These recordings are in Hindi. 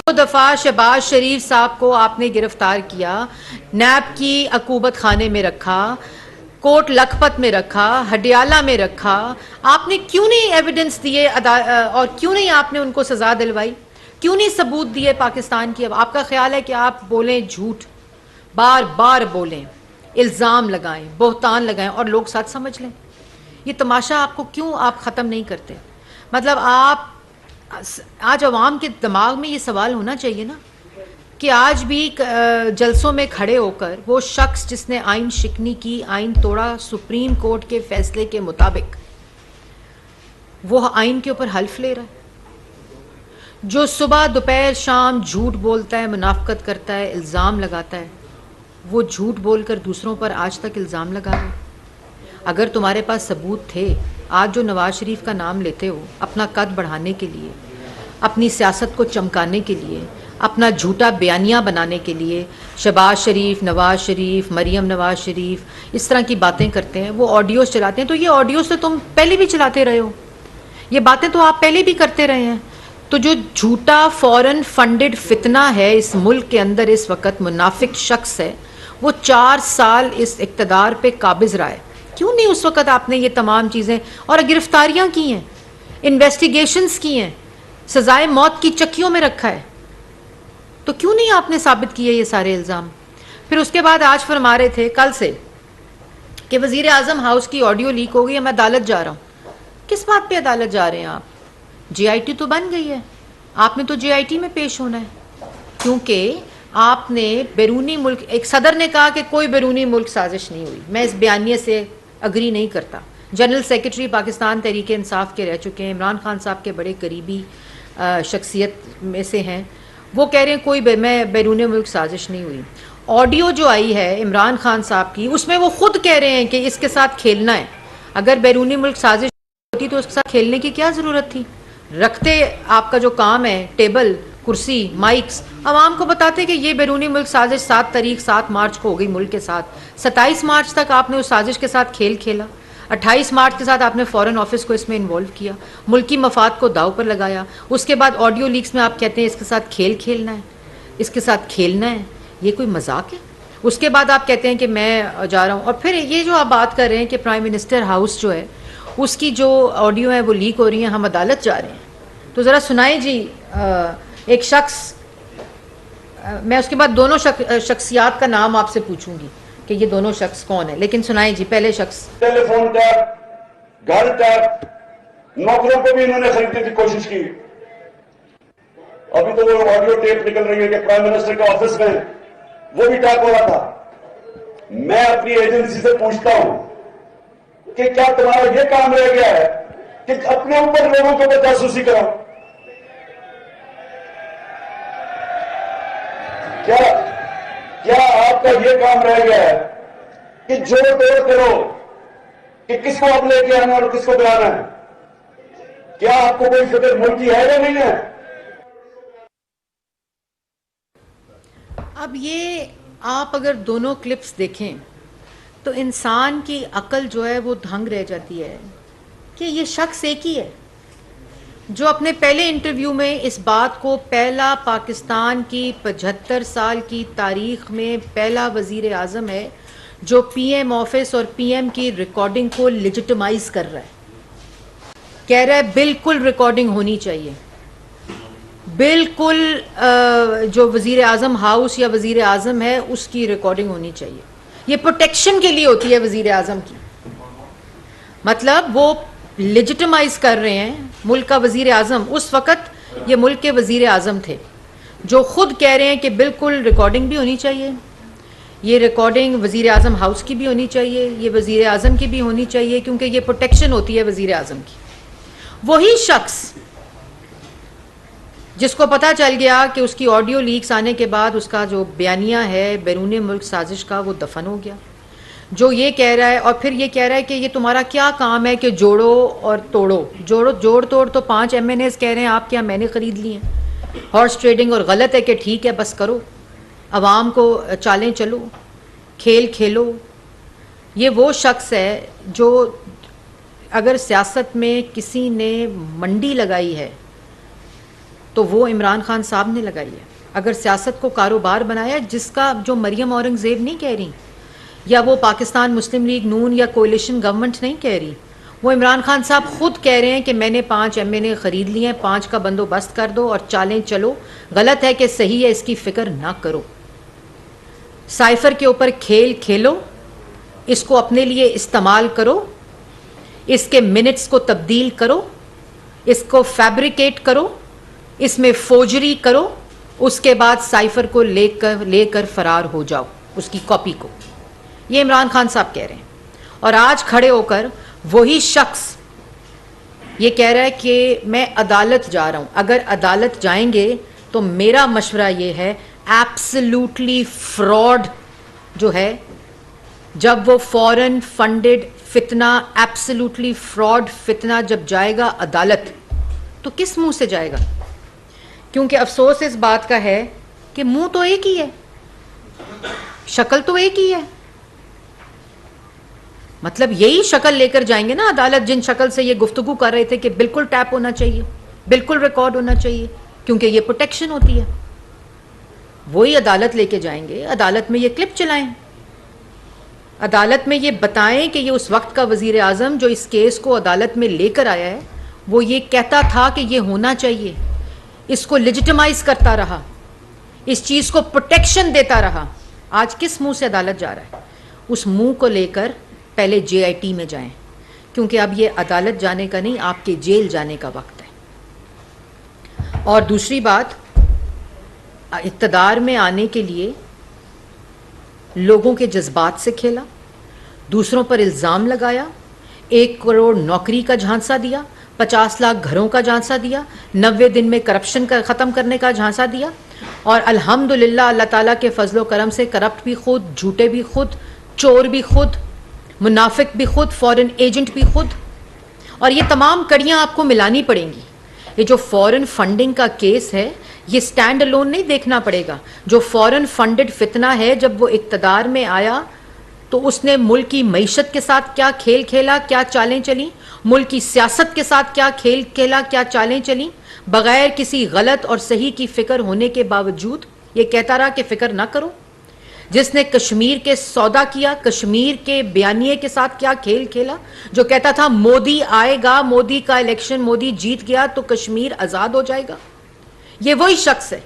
दो दफा शहबाज शरीफ साहब को आपने गिरफ्तार किया, नैब की अकूबत खाने में रखा, कोट लखपत में रखा, हडियाला में रखा। आपने क्यों नहीं एविडेंस दिए और क्यों नहीं आपने उनको सजा दिलवाई? क्यों नहीं सबूत दिए पाकिस्तान की? अब आपका ख्याल है कि आप बोलें झूठ, बार बार बोलें, इल्ज़ाम लगाएं, बोहतान लगाएं और लोग सच समझ लें? ये तमाशा आपको क्यों आप ख़त्म नहीं करते? मतलब आप आज अवाम के दिमाग में ये सवाल होना चाहिए ना कि आज भी जलसों में खड़े होकर वो शख्स जिसने आइन शिकनी की, आइन तोड़ा, सुप्रीम कोर्ट के फैसले के मुताबिक वो आइन के ऊपर हल्फ ले रहा है, जो सुबह दोपहर शाम झूठ बोलता है, मुनाफकत करता है, इल्ज़ाम लगाता है, वो झूठ बोलकर दूसरों पर आज तक इल्ज़ाम लगा रहा है। अगर तुम्हारे पास सबूत थे, आज जो नवाज शरीफ का नाम लेते हो अपना कद बढ़ाने के लिए, अपनी सियासत को चमकाने के लिए, अपना झूठा बयानिया बनाने के लिए, शहबाज शरीफ, नवाज शरीफ, मरियम नवाज शरीफ इस तरह की बातें करते हैं, वो ऑडियोज़ चलाते हैं। तो ये ऑडियोज़ तो तुम पहले भी चलाते रहे हो, ये बातें तो आप पहले भी करते रहे हैं। तो जो झूठा फॉरेन फंडेड फितना है इस मुल्क के अंदर इस वक्त, मुनाफिक शख्स है, वो 4 साल इस इक़्तिदार पे काबिज रहा है। क्यों नहीं उस वक़्त आपने ये तमाम चीज़ें और गिरफ्तारियां की हैं, इन्वेस्टिगेशंस की हैं, सजाए मौत की चक्कियों में रखा है? तो क्यों नहीं आपने साबित किए ये सारे इल्ज़ाम? फिर उसके बाद आज फरमा रहे थे कल से कि वज़ीर आज़म हाउस की ऑडियो लीक हो गई है, मैं अदालत जा रहा हूँ। किस बात पे अदालत जा रहे हैं आप? JIT तो बन गई है, आपने तो JIT में पेश होना है, क्योंकि आपने बैरूनी मुल्क, एक सदर ने कहा कि कोई बैरूनी मुल्क साजिश नहीं हुई। मैं इस बयानिए से अग्री नहीं करता। जनरल सेक्रेटरी पाकिस्तान तहरीक इंसाफ के रह चुके हैं, इमरान खान साहब के बड़े करीबी शख्सियत में से हैं, वो कह रहे हैं कोई मैं बैरून मुल्क साजिश नहीं हुई। ऑडियो जो आई है इमरान खान साहब की, उसमें वो खुद कह रहे हैं कि इसके साथ खेलना है। अगर बैरूनी मुल्क साजिश होती तो उसके साथ खेलने की क्या ज़रूरत थी? रखते आपका जो काम है, टेबल, कुर्सी, माइक्स, आवाम को बताते कि ये बैरूनी मुल्क साजिश 7 मार्च को हो गई मुल्क के साथ। 27 मार्च तक आपने उस साजिश के साथ खेल खेला। 28 मार्च के साथ आपने फॉरेन ऑफिस को इसमें इन्वॉल्व किया, मुल्की मफाद को दाव पर लगाया। उसके बाद ऑडियो लीक्स में आप कहते हैं इसके साथ खेल खेलना है, इसके साथ खेलना है। ये कोई मजाक है? उसके बाद आप कहते हैं कि मैं जा रहा हूँ, और फिर ये जो आप बात कर रहे हैं कि प्राइम मिनिस्टर हाउस जो है उसकी जो ऑडियो है वो लीक हो रही है, हम अदालत जा रहे हैं। तो ज़रा सुनाएं जी। एक शख्स, मैं उसके बाद दोनों शख्सियात का नाम आपसे पूछूंगी कि ये दोनों शख्स कौन है, लेकिन सुनाएं जी पहले शख्स। टेलीफोन कर, घर कर, नौकरों को भी इन्होंने खरीदने की कोशिश की। अभी तो वो ऑडियो टेप निकल रही है कि प्राइम मिनिस्टर के ऑफिस में वो भी टैप हो रहा था। मैं अपनी एजेंसी से पूछता हूं कि क्या तुम्हारा ये काम रह गया है कि अपने ऊपर लोगों को जासूसी करो? क्या आपका ये काम रह गया है कि जोड़ तोड़ करो कि किसको अब लेके आना और किसको बुलाना है? क्या आपको कोई फिक्र मुल्क की है या नहीं है? अब ये आप अगर दोनों क्लिप्स देखें तो इंसान की अकल जो है वो दंग रह जाती है कि ये शख्स एक ही है जो अपने पहले इंटरव्यू में इस बात को, पहला पाकिस्तान की 75 साल की तारीख में पहला वज़ीर आज़म है जो PM ऑफिस और PM की रिकॉर्डिंग को लेजिटिमाइज कर रहा है। कह रहा है बिल्कुल रिकॉर्डिंग होनी चाहिए, बिल्कुल जो वज़ीर आज़म हाउस या वज़ीर आज़म है उसकी रिकॉर्डिंग होनी चाहिए। ये प्रोटेक्शन के लिए होती है वज़ीर आज़म की, मतलब वो लेजिटिमाइज कर रहे हैं मुल्क का वज़ीर आज़म। उस वक़्त ये मुल्क के वज़ीर आज़म थे जो खुद कह रहे हैं कि बिल्कुल रिकॉर्डिंग भी होनी चाहिए, ये रिकॉर्डिंग वज़ीर आज़म हाउस की भी होनी चाहिए, ये वज़ीर आज़म की भी होनी चाहिए, क्योंकि ये प्रोटेक्शन होती है वज़ीर आज़म की। वही शख्स जिसको पता चल गया कि उसकी ऑडियो लीक्स आने के बाद उसका जो बयानिया है बैरून मुल्क साजिश का वो दफन हो गया, जो ये कह रहा है और फिर ये कह रहा है कि ये तुम्हारा क्या काम है कि जोड़ो और तोड़ो। जोड़ तोड़ तो 5 MNAs कह रहे हैं आप, क्या मैंने ख़रीद लिए हैं? हॉर्स ट्रेडिंग और गलत है कि ठीक है बस करो, अवाम को चालें चलो, खेल खेलो। ये वो शख्स है जो अगर सियासत में किसी ने मंडी लगाई है तो वो इमरान खान साहब ने लगाई है। अगर सियासत को कारोबार बनाया है, जिसका जो मरियम औरंगज़ेब नहीं कह रही, या वो पाकिस्तान मुस्लिम लीग नून या कोalition गवर्नमेंट नहीं कह रही, वो इमरान खान साहब खुद कह रहे हैं कि मैंने 5 MNA ख़रीद लिए हैं, 5 का बंदोबस्त कर दो और चालें चलो, गलत है कि सही है इसकी फ़िक्र ना करो। साइफर के ऊपर खेल खेलो, इसको अपने लिए इस्तेमाल करो, इसके मिनट्स को तब्दील करो, इसको फैब्रिकेट करो, इसमें फोजरी करो, उसके बाद साइफर को लेकर फरार हो जाओ, उसकी कॉपी को। ये इमरान खान साहब कह रहे हैं। और आज खड़े होकर वही शख्स ये कह रहा है कि मैं अदालत जा रहा हूं। अगर अदालत जाएंगे तो मेरा मशवरा ये है, एब्सोल्युटली फ्रॉड जो है, जब वो फॉरेन फंडेड फितना, एब्सोल्युटली फ्रॉड फितना जब जाएगा अदालत, तो किस मुंह से जाएगा? क्योंकि अफसोस इस बात का है कि मुंह तो एक ही है, शक्ल तो एक ही है। मतलब यही शक्ल लेकर जाएंगे ना अदालत, जिन शक्ल से ये गुफ्तगू कर रहे थे कि बिल्कुल टैप होना चाहिए, बिल्कुल रिकॉर्ड होना चाहिए, क्योंकि ये प्रोटेक्शन होती है। वही अदालत लेके जाएंगे, अदालत में ये क्लिप चलाएं, अदालत में ये बताएं कि ये उस वक्त का वजीर आजम जो इस केस को अदालत में लेकर आया है, वो ये कहता था कि ये होना चाहिए, इसको लेजिटिमाइज करता रहा, इस चीज़ को प्रोटेक्शन देता रहा। आज किस मुंह से अदालत जा रहा है? उस मुंह को लेकर पहले JIT में जाएं, क्योंकि अब ये अदालत जाने का नहीं, आपके जेल जाने का वक्त है। और दूसरी बात, इक़्तिदार में आने के लिए लोगों के जज्बात से खेला, दूसरों पर इल्ज़ाम लगाया, 1 करोड़ नौकरी का झांसा दिया, 50 लाख घरों का झांसा दिया, 90 दिन में करप्शन का ख़त्म करने का झांसा दिया। और अल्हम्दुलिल्लाह अल्लाह ताला के फजलो करम से करप्ट भी खुद, झूठे भी खुद, चोर भी खुद, मुनाफिक भी खुद, फॉरेन एजेंट भी खुद। और ये तमाम कड़ियाँ आपको मिलानी पड़ेंगी। ये जो फॉरेन फंडिंग का केस है, ये स्टैंड अलोन नहीं देखना पड़ेगा। जो फॉरेन फंडेड फितना है, जब वो इक़्तिदार में आया तो उसने मुल्क की मईशत के साथ क्या खेल खेला, क्या चालें चली, मुल्क की सियासत के साथ क्या खेल खेला, क्या चालें चली, बगैर किसी गलत और सही की फ़िक्र होने के बावजूद ये कहता रहा कि फ़िक्र ना करो। जिसने कश्मीर के सौदा किया, कश्मीर के बयानिए के साथ क्या खेल खेला, जो कहता था मोदी आएगा, मोदी का इलेक्शन, मोदी जीत गया तो कश्मीर आज़ाद हो जाएगा। ये वही शख्स है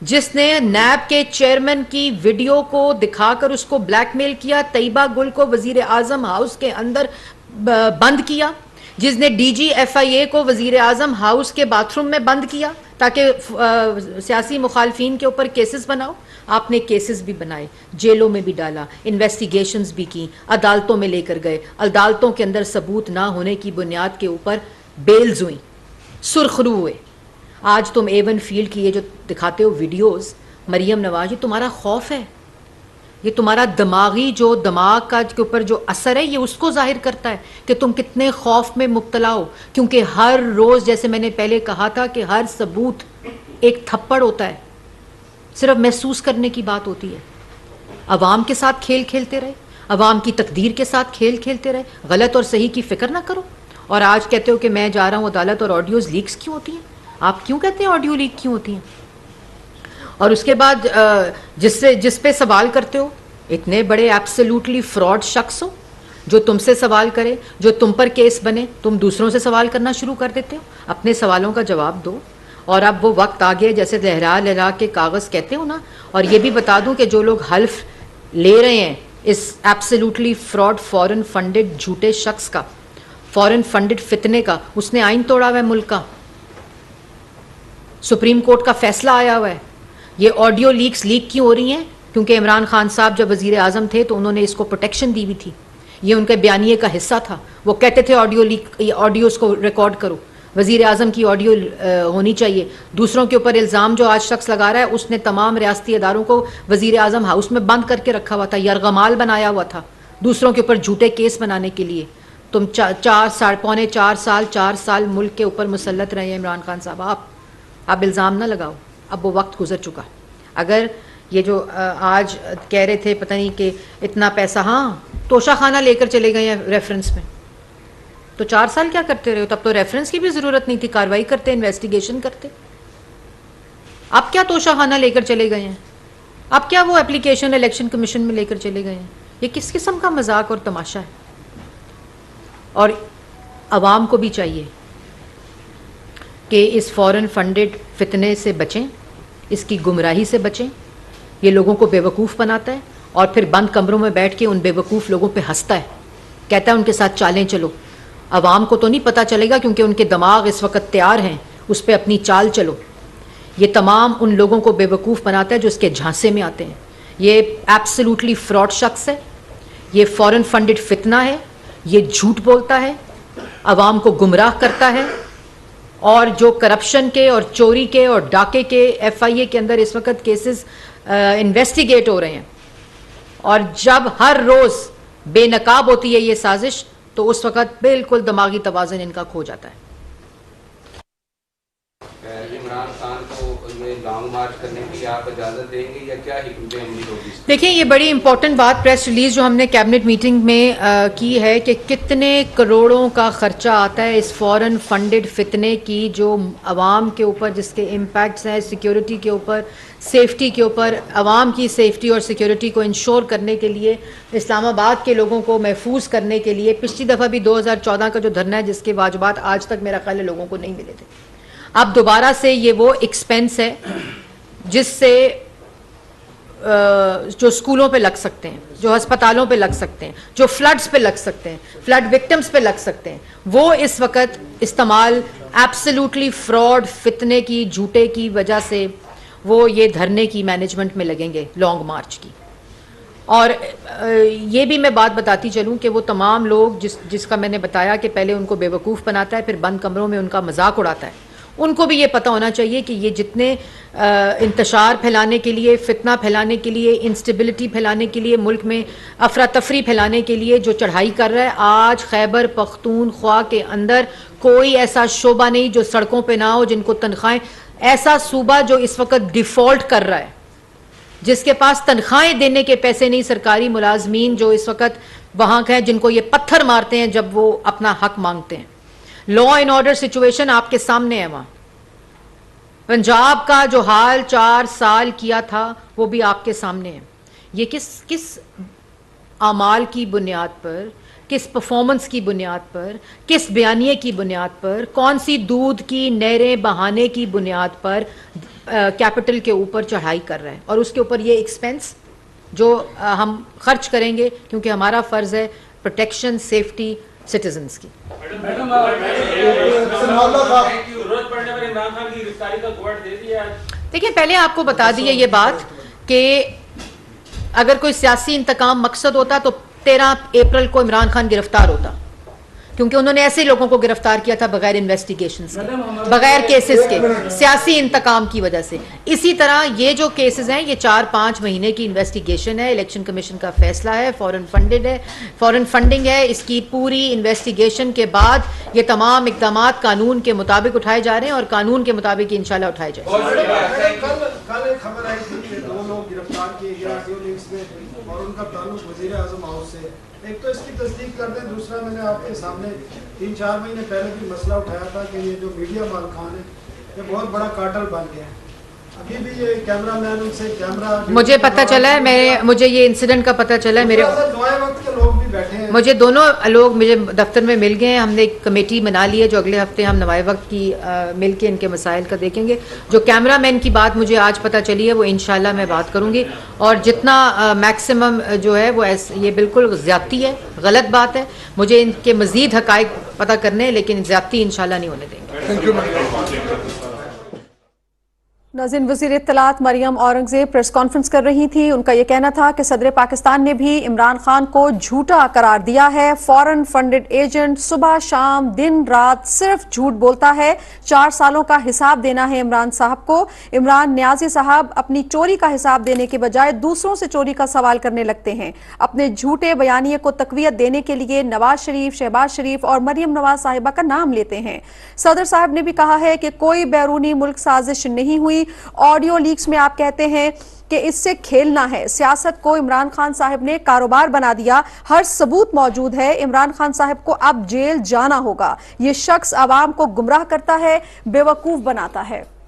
जिसने नैब के चेयरमैन की वीडियो को दिखाकर उसको ब्लैकमेल किया, तैयबा गुल को वजीर आजम हाउस के अंदर बंद किया, जिसने DG FIA को वजीर आजम हाउस के बाथरूम में बंद किया ताकि सियासी मुखालफिन के ऊपर केसेस बनाओ। आपने केसेस भी बनाए, जेलों में भी डाला, इन्वेस्टिगेशंस भी की, अदालतों में लेकर गए, अदालतों के अंदर सबूत ना होने की बुनियाद के ऊपर बेल्स हुई, सुरखरू हुए। आज तुम A1 फील्ड की ये जो दिखाते हो वीडियोस, मरियम नवाज, ये तुम्हारा खौफ है, ये तुम्हारा दिमागी जो दिमाग का के ऊपर जो असर है, ये उसको जाहिर करता है कि तुम कितने खौफ में मुब्तला हो। क्योंकि हर रोज़, जैसे मैंने पहले कहा था, कि हर सबूत एक थप्पड़ होता है, सिर्फ महसूस करने की बात होती है। अवाम के साथ खेल खेलते रहे, अवाम की तकदीर के साथ खेल खेलते रहे, गलत और सही की फ़िक्र ना करो। और आज कहते हो कि मैं जा रहा हूँ अदालत, और ऑडियोज़ लीक्स क्यों होती हैं? आप क्यों कहते हैं ऑडियो लीक क्यों होती हैं? और उसके बाद जिस पे सवाल करते हो, इतने बड़े एब्सोल्युटली फ्रॉड शख्स हो जो तुमसे सवाल करे, जो तुम पर केस बने, तुम दूसरों से सवाल करना शुरू कर देते हो। अपने सवालों का जवाब दो। और अब वो वक्त आ गया, जैसे लहरा लहरा के कागज़ कहते हो ना। और ये भी बता दूं कि जो लोग हल्फ ले रहे हैं इस एब्सोल्युटली फ्रॉड फॉरेन फंडेड झूठे शख्स का, फॉरेन फंडेड फितने का, उसने आइन तोड़ा हुआ है मुल्क का। सुप्रीम कोर्ट का फैसला आया हुआ है। ये ऑडियो लीक्स लीक क्यों हो रही हैं? क्योंकि इमरान खान साहब जब वजीर आजम थे तो उन्होंने इसको प्रोटेक्शन दी हुई थी, ये उनके बयानिए का हिस्सा था। वो कहते थे ऑडियो लीक, ऑडियोज़ को रिकॉर्ड करो, वजीर आजम की ऑडियो होनी चाहिए। दूसरों के ऊपर इल्ज़ाम जो आज शख्स लगा रहा है, उसने तमाम रियासती इदारों को वजीर आजम हाउस में बंद करके रखा हुआ था, यरगमाल बनाया हुआ था दूसरों के ऊपर झूठे केस बनाने के लिए। तुम 4 साल मुल्क के ऊपर मुसल्लत रहे हैं इमरान खान साहब। आप इल्ज़ाम ना लगाओ, अब वो वक्त गुजर चुका। अगर ये जो आज कह रहे थे पता नहीं कि इतना पैसा, हाँ तोशा खाना लेकर चले गए हैं रेफरेंस में, तो 4 साल क्या करते रहे हो? तब तो रेफरेंस की भी जरूरत नहीं थी, कार्रवाई करते, इन्वेस्टिगेशन करते। अब क्या तोशाखाना लेकर चले गए हैं? अब क्या वो एप्लीकेशन इलेक्शन कमीशन में लेकर चले गए हैं? ये किस किस्म का मजाक और तमाशा है? और अवाम को भी चाहिए कि इस फॉरेन फंडेड फितने से बचें, इसकी गुमराही से बचें। ये लोगों को बेवकूफ़ बनाता है और फिर बंद कमरों में बैठ के उन बेवकूफ़ लोगों पे हंसता है, कहता है उनके साथ चालें चलो। अवाम को तो नहीं पता चलेगा क्योंकि उनके दिमाग इस वक्त तैयार हैं, उस पर अपनी चाल चलो। ये तमाम उन लोगों को बेवकूफ़ बनाता है जो इसके झांसे में आते हैं। ये एब्सोल्युटली फ्रॉड शख्स है, ये फॉरेन फंडेड फितना है, ये झूठ बोलता है, अवाम को गुमराह करता है। और जो करप्शन के और चोरी के और डाके के FIA के अंदर इस वक्त केसेस इन्वेस्टिगेट हो रहे हैं, और जब हर रोज़ बेनकाब होती है ये साजिश, तो उस वक्त बिल्कुल दिमागी तवाज़ुन इनका खो जाता है। इमरान खान को ये लॉन्ग मार्च करने की आप इजाज़त देंगे या क्या हिकमत अमली होगी? देखिए, ये बड़ी इंपॉर्टेंट बात प्रेस रिलीज जो हमने कैबिनेट मीटिंग में की है कि कितने करोड़ों का खर्चा आता है इस फॉरेन फंडेड फितने की, जो अवाम के ऊपर जिसके इम्पैक्ट्स हैं, सिक्योरिटी के ऊपर, सेफ्टी के ऊपर, अवाम की सेफ्टी और सिक्योरिटी को इंश्योर करने के लिए, इस्लामाबाद के लोगों को महफूज करने के लिए। पिछली दफ़ा भी 2014 का जो धरना है जिसके वाजबात आज तक मेरा ख्याल है लोगों को नहीं मिले थे, अब दोबारा से ये वो एक्सपेंस है जिससे जो स्कूलों पे लग सकते हैं, जो अस्पतालों पे लग सकते हैं, जो फ्लड्स पे लग सकते हैं, फ्लड विक्टिम्स पे लग सकते हैं, वो इस वक्त इस्तेमाल एब्सोल्युटली फ्रॉड फितने की, झूठे की वजह से वो ये धरने की मैनेजमेंट में लगेंगे, लॉन्ग मार्च की। और ये भी मैं बात बताती चलूँ कि वो तमाम लोग जिसका मैंने बताया कि पहले उनको बेवकूफ़ बनाता है, फिर बंद कमरों में उनका मजाक उड़ाता है, उनको भी ये पता होना चाहिए कि ये जितने इंतशार फैलाने के लिए, फितना फैलाने के लिए, इंस्टेबिलिटी फैलाने के लिए, मुल्क में अफरा तफरी फैलाने के लिए जो चढ़ाई कर रहा है, आज खैबर पख्तूनख्वा के अंदर कोई ऐसा शोबा नहीं जो सड़कों पे ना हो, जिनको तनख्वाहें, ऐसा सूबा जो इस वक्त डिफ़ॉल्ट कर रहा है, जिसके पास तनख्वाहें देने के पैसे नहीं, सरकारी मुलाजमीन जो इस वक्त वहाँ हैं, जिनको ये पत्थर मारते हैं जब वो अपना हक मांगते हैं। लॉ एंड ऑर्डर सिचुएशन आपके सामने है। वहाँ पंजाब का जो हाल 4 साल किया था वो भी आपके सामने है। ये किस आमाल की बुनियाद पर, किस परफॉर्मेंस की बुनियाद पर, किस बयानिए की बुनियाद पर, कौन सी दूध की नहरें बहाने की बुनियाद पर कैपिटल के ऊपर चढ़ाई कर रहा है, और उसके ऊपर ये एक्सपेंस जो हम खर्च करेंगे, क्योंकि हमारा फ़र्ज़ है प्रोटेक्शन, सेफ्टी सिटीजन्स की। देखिए, पहले आपको बता दी है ये बात कि अगर कोई सियासी इंतकाम मकसद होता तो 13 अप्रैल को इमरान खान गिरफ्तार होता, क्योंकि उन्होंने ऐसे लोगों को गिरफ्तार किया था बगैर इन्वेस्टिगेशन के, बगैर केसेस के, सियासी इंतकाम की वजह से। इसी तरह ये जो केसेस हैं, ये 4-5 महीने की इन्वेस्टिगेशन है, इलेक्शन कमीशन का फैसला है, फॉरेन फंडेड है, फॉरेन फंडिंग है। इसकी पूरी इन्वेस्टिगेशन के बाद ये तमाम इकदाम कानून के मुताबिक उठाए जा रहे हैं और कानून के मुताबिक इंशाल्लाह उठाए जाएंगे। कल खबर आई थी कि 2 लोग गिरफ्तार किए गए और उनका ताल्लुक वज़ीर आज़म हाउस से। एक तो इसकी तस्दीक कर दें, दूसरा मैंने आपके सामने 3-4 महीने पहले भी मसला उठाया था कि ये जो मीडिया मालकान है ये बहुत बड़ा कार्टल बन गया है। अभी भी ये कैमरामैन उनसे कैमरा, मुझे पता चला है, मुझे ये इंसिडेंट का पता चला है, मेरे दुआए वक्त के लोग भी बैठे हैं। मुझे दोनों लोग मुझे दफ्तर में मिल गए हैं। हमने एक कमेटी बना ली है जो अगले हफ्ते हम नवाए वक्त की मिल के इनके मसाइल का देखेंगे। जो कैमरामैन की बात मुझे आज पता चली है वो इंशाल्लाह मैं बात करूंगी, और जितना मैक्सिमम जो है वो ये बिल्कुल ज़्यादती है, गलत बात है। मुझे इनके मज़ीद हक़ाइक़ पता करने हैं, लेकिन ज़्यादती इंशाल्लाह नहीं होने देंगे। नाज़रीन, वज़ीर इत्तलात मरियम औरंगज़ेब प्रेस कॉन्फ्रेंस कर रही थी। उनका यह कहना था कि सदर पाकिस्तान ने भी इमरान खान को झूठा करार दिया है, फॉरेन फंडेड एजेंट, सुबह शाम दिन रात सिर्फ झूठ बोलता है। 4 सालों का हिसाब देना है इमरान साहब को। इमरान न्याजी साहब अपनी चोरी का हिसाब देने के बजाय दूसरों से चोरी का सवाल करने लगते हैं। अपने झूठे बयानिए को तकवीयत देने के लिए नवाज शरीफ, शहबाज शरीफ और मरियम नवाज साहिबा का नाम लेते हैं। सदर साहब ने भी कहा है कि कोई बैरूनी मुल्क साजिश नहीं हुई, होगी। ऑडियो लीक्स में आप कहते हैं कि इससे खेलना है, सियासत को इमरान खान साहब ने कारोबार बना दिया, हर सबूत मौजूद है, इमरान खान साहब को अब जेल जाना होगा। ये शख्स आवाम को गुमराह करता है, बेवकूफ बनाता है।